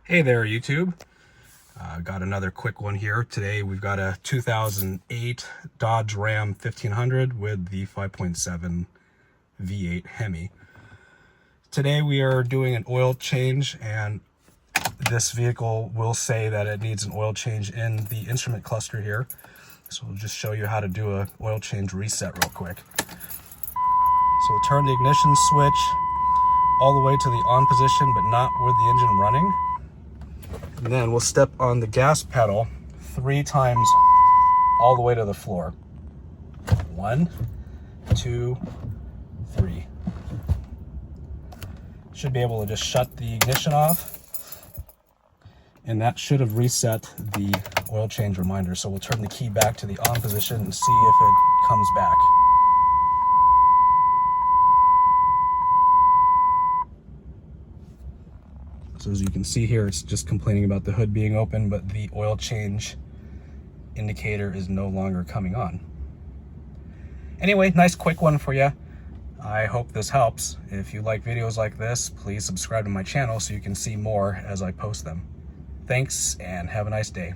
Hey there, YouTube. Got another quick one here. Today we've got a 2008 Dodge Ram 1500 with the 5.7 V8 Hemi. Today we are doing an oil change, and this vehicle will say that it needs an oil change in the instrument cluster here. So we'll just show you how to do a oil change reset real quick. So we'll turn the ignition switch all the way to the on position, but not with the engine running. And then we'll step on the gas pedal 3 times all the way to the floor. 1, 2, 3. Should be able to just shut the ignition off, and that should have reset the oil change reminder. So we'll turn the key back to the on position and see if it comes back. So as you can see here, it's just complaining about the hood being open, but the oil change indicator is no longer coming on. Anyway, nice quick one for you. I hope this helps. If you like videos like this, please subscribe to my channel so you can see more as I post them. Thanks, and have a nice day.